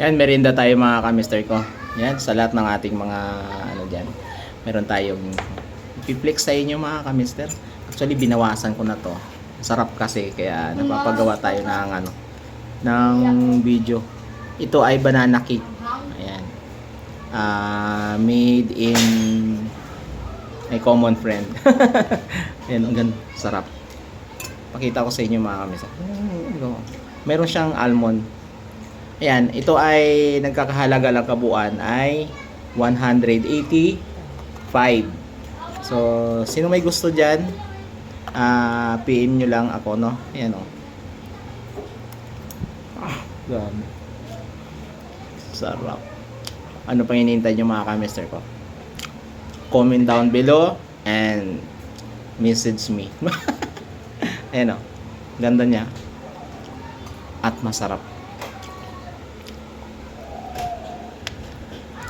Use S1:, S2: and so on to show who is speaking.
S1: Yan, merienda tayo mga kamister ko. Yan, sa lahat ng ating mga ano dyan. Meron tayong i-flex sa inyo mga kamister. Actually, binawasan ko na to. Sarap kasi, kaya napapagawa tayo ng ano, ng video. Ito ay banana cake. Ayan. Made in a common friend. Ayan, ang ganda. Sarap. Pakita ko sa inyo mga kamister. Meron siyang almond. Ayan, ito ay nagkakahalaga lang kabuuan ay 185. So, sino may gusto dyan, PM nyo lang ako, no? Ayan, o. Grabe. Sarap. Ano pang hinihintay nyo mga kamister ko? Comment down below and message me. Ayan, o. Ganda niya. At masarap.